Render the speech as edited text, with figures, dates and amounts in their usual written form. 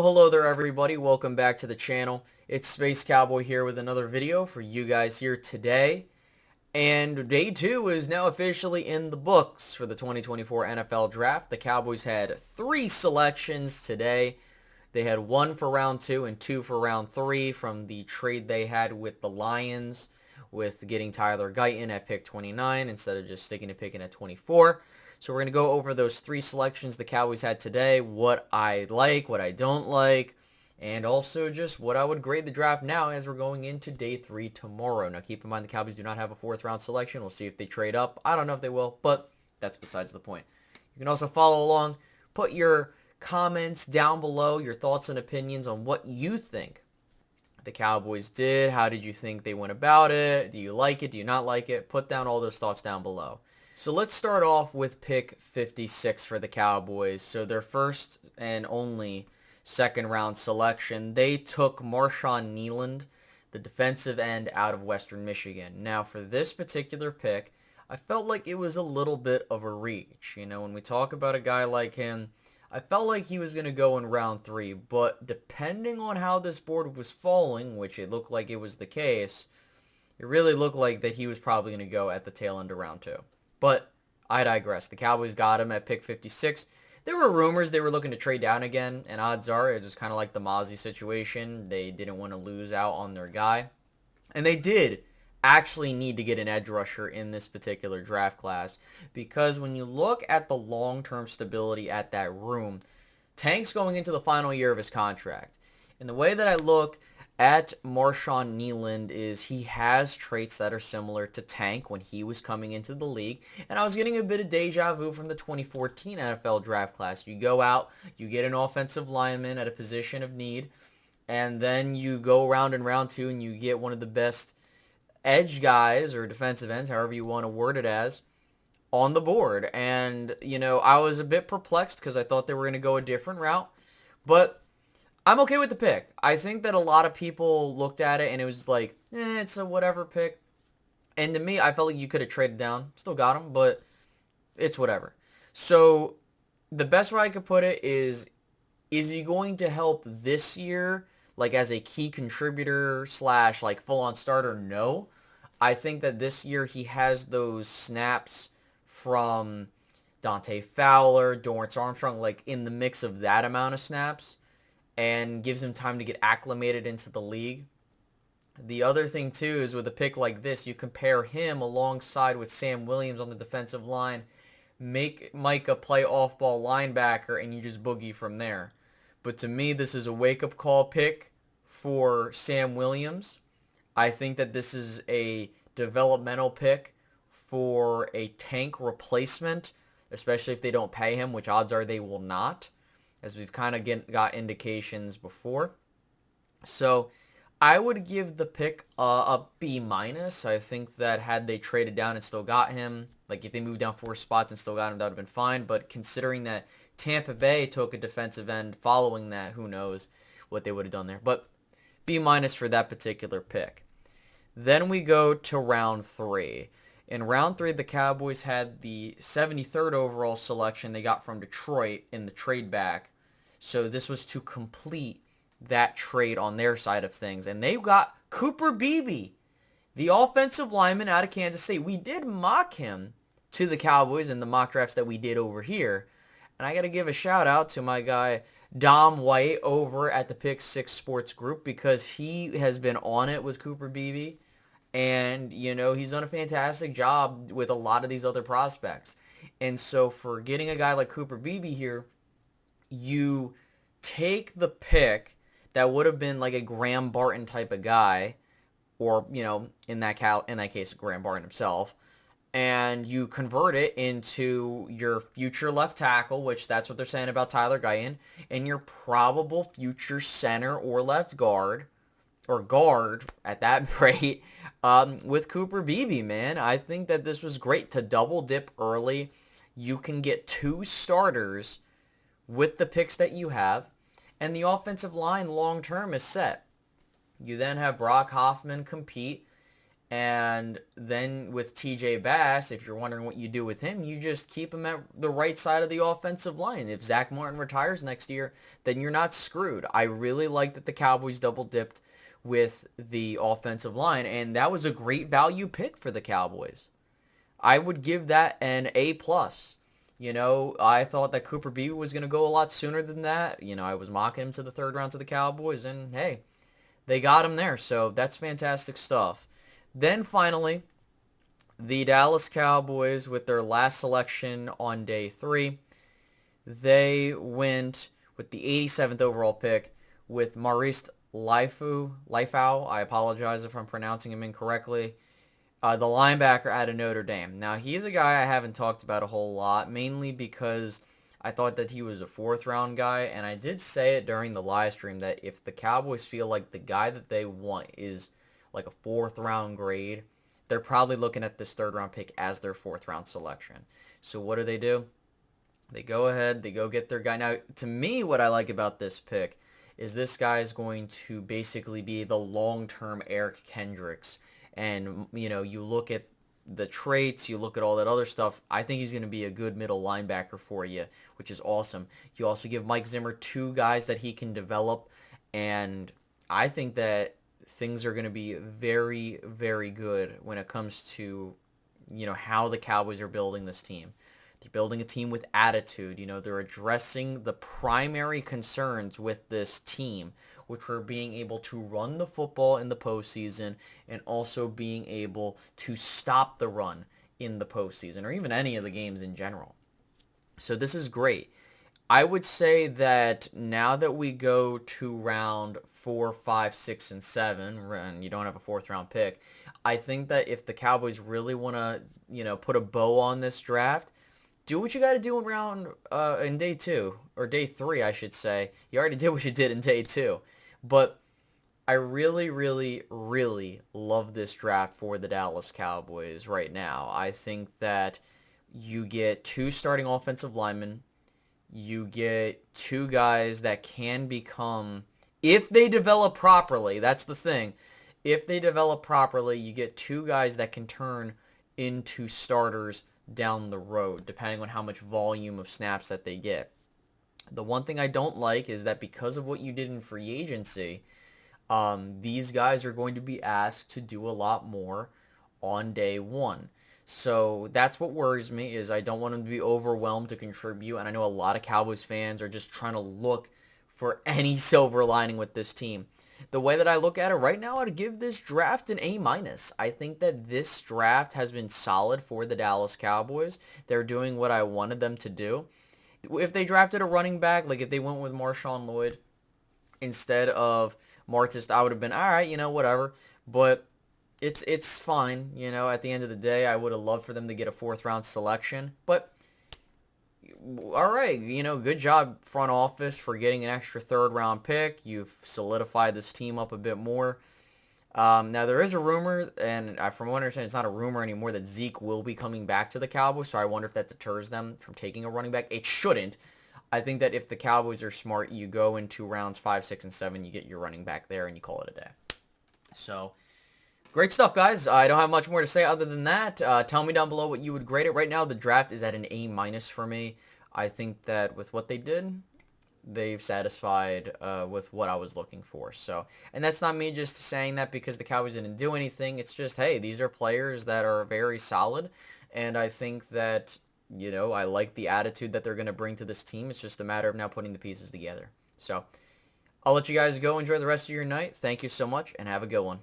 Well, hello there everybody. Welcome back to the channel. It's Space Cowboy here with another video for you guys here today. And day 2 is now officially in the books for the 2024 NFL Draft. The Cowboys had 3 selections today. They had 1 for round 2 and 2 for round 3 from the trade they had with the Lions with getting Tyler Guyton at pick 29 instead of just sticking to picking at 24. So we're going to go over those 3 selections the Cowboys had today, what I like, what I don't like, and also just what I would grade the draft now as we're going into day 3 tomorrow. Now keep in mind the Cowboys do not have a 4th round selection. We'll see if they trade up. I don't know if they will, but that's besides the point. You can also follow along, put your comments down below, your thoughts and opinions on what you think the Cowboys did. How did you think they went about it? Do you like it? Do you not like it? Put down all those thoughts down below. So let's start off with pick 56 for the Cowboys. So their first and only second round selection, they took Marshawn Kneeland, the defensive end out of Western Michigan. Now for this particular pick, I felt like it was a little bit of a reach. You know, when we talk about a guy like him, I felt like he was going to go in round 3, but depending on how this board was falling, which it looked like it was the case, it really looked like that he was probably going to go at the tail end of round 2. But I digress. The Cowboys got him at pick 56. There were rumors they were looking to trade down again, and odds are it was kind of like the Mozzie situation. They didn't want to lose out on their guy. And they did actually need to get an edge rusher in this particular draft class because when you look at the long-term stability at that room, Tank's going into the final year of his contract. And the way that I look at Marshawn Kneeland is he has traits that are similar to Tank when he was coming into the league. And I was getting a bit of deja vu from the 2014 NFL draft class. You go out, you get an offensive lineman at a position of need, and then you go round in round 2 and you get one of the best edge guys or defensive ends, however you want to word it as, on the board. And, you know, I was a bit perplexed because I thought they were going to go a different route. But I'm okay with the pick. I think that a lot of people looked at it and it was like, it's a whatever pick. And to me, I felt like you could have traded down. Still got him, but it's whatever. So the best way I could put it is he going to help this year, like as a key contributor / like full-on starter? No. I think that this year he has those snaps from Dante Fowler, Dorrance Armstrong, like in the mix of that amount of snaps, and gives him time to get acclimated into the league. The other thing, too, is with a pick like this, you compare him alongside with Sam Williams on the defensive line, make Micah play off-ball linebacker, and you just boogie from there. But to me, this is a wake-up call pick for Sam Williams. I think that this is a developmental pick for a Tank replacement, especially if they don't pay him, which odds are they will not, as we've kind of got indications before. So I would give the pick a B-. I think that had they traded down and still got him, like if they moved down 4 spots and still got him, that would have been fine. But considering that Tampa Bay took a defensive end following that, who knows what they would have done there. But B- for that particular pick. Then we go to round 3. In round 3, the Cowboys had the 73rd overall selection they got from Detroit in the trade back. So this was to complete that trade on their side of things. And they got Cooper Beebe, the offensive lineman out of Kansas State. We did mock him to the Cowboys in the mock drafts that we did over here. And I got to give a shout out to my guy Dom White over at the Pick 6 Sports Group because he has been on it with Cooper Beebe. And, you know, he's done a fantastic job with a lot of these other prospects. And so for getting a guy like Cooper Beebe here, you take the pick that would have been like a Graham Barton type of guy, or, you know, in that case, Graham Barton himself, and you convert it into your future left tackle, which that's what they're saying about Tyler Guyton, and your probable future center or left guard, or guard at that rate, with Cooper Beebe, man. I think that this was great to double dip early. You can get 2 starters with the picks that you have, and the offensive line long-term is set. You then have Brock Hoffman compete, And then with TJ Bass, if you're wondering what you do with him, you just keep him at the right side of the offensive line. If Zach Martin retires next year, then you're not screwed. I really like that the Cowboys double dipped with the offensive line, and that was a great value pick for the Cowboys. I would give that an A+. I thought that Cooper Beebe was going to go a lot sooner than that. I was mocking him to the third round to the Cowboys, and hey, they got him there, so that's fantastic stuff. Then finally, the Dallas Cowboys, with their last selection on day 3, they went with the 87th overall pick with Marist Liufau. I apologize if I'm pronouncing him incorrectly. The linebacker out of Notre Dame. Now, he's a guy I haven't talked about a whole lot, mainly because I thought that he was a 4th-round guy, and I did say it during the live stream that if the Cowboys feel like the guy that they want is like a 4th-round grade, they're probably looking at this 3rd-round pick as their 4th-round selection. So what do? They go ahead, they go get their guy. Now, to me, what I like about this pick is this guy is going to basically be the long-term Eric Kendricks. And, you look at the traits, you look at all that other stuff, I think he's going to be a good middle linebacker for you, which is awesome. You also give Mike Zimmer 2 guys that he can develop, and I think that things are going to be very, very good when it comes to, how the Cowboys are building this team. They're building a team with attitude. They're addressing the primary concerns with this team, which were being able to run the football in the postseason and also being able to stop the run in the postseason or even any of the games in general. So this is great. I would say that now that we go to round 4, 5, 6, and 7, and you don't have a 4th-round pick, I think that if the Cowboys really want to, put a bow on this draft, do what you got to do in day 2, or day 3, I should say. You already did what you did in day 2. But I really, really, really love this draft for the Dallas Cowboys right now. I think that you get 2 starting offensive linemen. You get 2 guys that can become, if they develop properly, that's the thing. If they develop properly, you get 2 guys that can turn into starters down the road, depending on how much volume of snaps that they get. The one thing I don't like is that because of what you did in free agency, these guys are going to be asked to do a lot more on day 1. So that's what worries me, is I don't want them to be overwhelmed to contribute, and I know a lot of Cowboys fans are just trying to look for any silver lining with this team. The way that I look at it right now, I'd give this draft an A-. I think that this draft has been solid for the Dallas Cowboys. They're doing what I wanted them to do. If they drafted a running back, like if they went with Marshawn Lloyd instead of Martist, I would have been, all right, whatever. But it's fine. At the end of the day, I would have loved for them to get a 4th-round selection. But all right, good job, front office, for getting an extra 3rd-round pick. You've solidified this team up a bit more. Now, there is a rumor, and from what I understand, it's not a rumor anymore, that Zeke will be coming back to the Cowboys, so I wonder if that deters them from taking a running back. It shouldn't. I think that if the Cowboys are smart, you go into rounds 5, 6, and 7, you get your running back there, and you call it a day. So, great stuff, guys. I don't have much more to say other than that. Tell me down below what you would grade it. Right now, the draft is at an A- for me. I think that with what they did, they've satisfied with what I was looking for. So, and that's not me just saying that because the Cowboys didn't do anything. It's just, hey, these are players that are very solid, and I think that, I like the attitude that they're going to bring to this team. It's just a matter of now putting the pieces together. So, I'll let you guys go. Enjoy the rest of your night. Thank you so much, and have a good one.